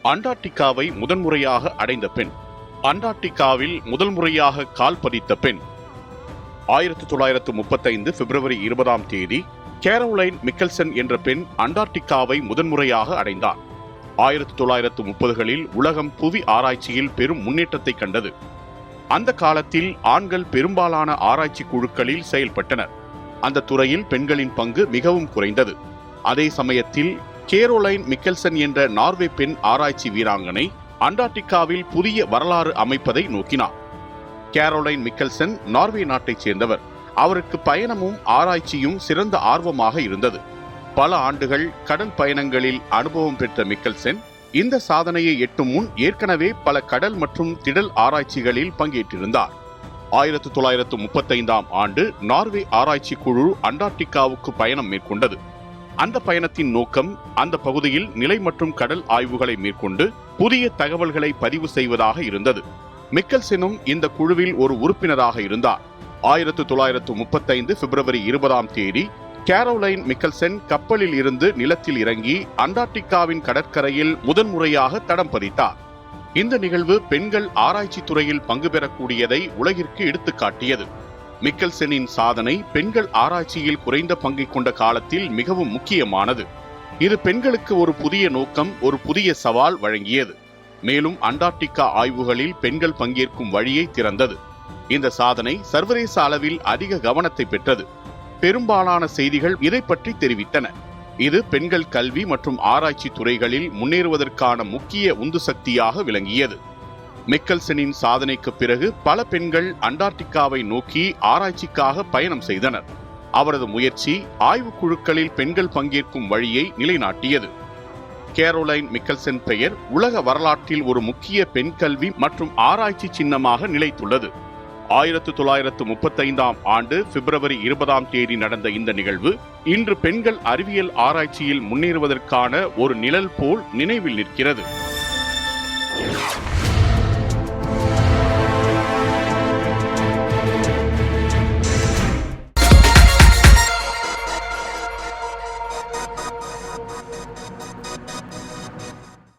அண்டார்டிகாவை முதன்முறையாக அடைந்த பெண். அண்டார்டிகாவில் முதல் முறையாக கால் பதித்த பெண். 1935 பிப்ரவரி 20 கேரோலைன் மிக்கல்சன் என்ற பெண் அண்டார்டிகாவை முதன்முறையாக அடைந்தார். 1930களில் உலகம் புவி ஆராய்ச்சியில் பெரும் முன்னேற்றத்தை கண்டது. அந்த காலத்தில் ஆண்கள் பெரும்பாலான ஆராய்ச்சி குழுக்களில் செயல்பட்டனர். அந்த துறையில் பெண்களின் பங்கு மிகவும் குறைந்தது. அதே சமயத்தில் கேரோலைன் மிக்கல்சன் என்ற நார்வே பெண் ஆராய்ச்சி வீராங்கனை அண்டார்டிகாவில் புதிய வரலாறு அமைப்பதை நோக்கினார். கேரோலைன் மிக்கல்சன் நார்வே நாட்டைச் சேர்ந்தவர். அவருக்கு பயணமும் ஆராய்ச்சியும் சிறந்த ஆர்வமாக இருந்தது. பல ஆண்டுகள் கடல் பயணங்களில் அனுபவம் பெற்ற மிக்கல்சன் இந்த சாதனையை எட்டும் முன் ஏற்கனவே பல கடல் மற்றும் திடல் ஆராய்ச்சிகளில் பங்கேற்றிருந்தார். 1935 ஆண்டு நார்வே ஆராய்ச்சி குழு அண்டார்டிகாவுக்கு பயணம் மேற்கொண்டது. அந்த பயணத்தின் நோக்கம் அந்த பகுதியில் நிலை மற்றும் கடல் ஆய்வுகளை மேற்கொண்டு புதிய தகவல்களை பதிவு செய்வதாக இருந்தது. மிக்கல்சனும் இந்த குழுவில் ஒரு உறுப்பினராக இருந்தார். 1935 பிப்ரவரி 20 கேரோலைன் மிக்கல்சன் கப்பலில் இருந்து நிலத்தில் இறங்கி அண்டார்டிகாவின் கடற்கரையில் முதன்முறையாக தடம் பதித்தார். இந்த நிகழ்வு பெண்கள் ஆராய்ச்சி துறையில் பங்கு பெறக்கூடியதை உலகிற்கு எடுத்துக்காட்டியது. மிக்கல்சனின் சாதனை பெண்கள் ஆராய்ச்சியில் குறைந்த பங்கை கொண்ட காலத்தில் மிகவும் முக்கியமானது. இது பெண்களுக்கு ஒரு புதிய நோக்கம், ஒரு புதிய சவால் வழங்கியது. மேலும் அண்டார்டிகா ஆய்வுகளில் பெண்கள் பங்கேற்கும் வழியை திறந்தது. இந்த சாதனை சர்வதேச அளவில் அதிக கவனத்தை பெற்றது. பெரும்பாலான செய்திகள் இதை பற்றி தெரிவித்தன. இது பெண்கள் கல்வி மற்றும் ஆராய்ச்சி துறைகளில் முன்னேறுவதற்கான முக்கிய உந்து சக்தியாக விளங்கியது. மிக்கல்சனின் சாதனைக்கு பிறகு பல பெண்கள் அண்டார்டிகாவை நோக்கி ஆராய்ச்சிக்காக பயணம் செய்தனர். அவரது முயற்சி ஆய்வுக் குழுக்களில் பெண்கள் பங்கேற்கும் வழியை நிலைநாட்டியது. கேரோலைன் மிக்கல்சன் பெயர் உலக வரலாற்றில் ஒரு முக்கிய பெண் கல்வி மற்றும் ஆராய்ச்சி சின்னமாக நிலைத்துள்ளது. 1935 ஆண்டு பிப்ரவரி 20 நடந்த இந்த நிகழ்வு இன்று பெண்கள் அறிவியல் ஆராய்ச்சியில் முன்னேறுவதற்கான ஒரு நிழல் போல் நினைவில் நிற்கிறது.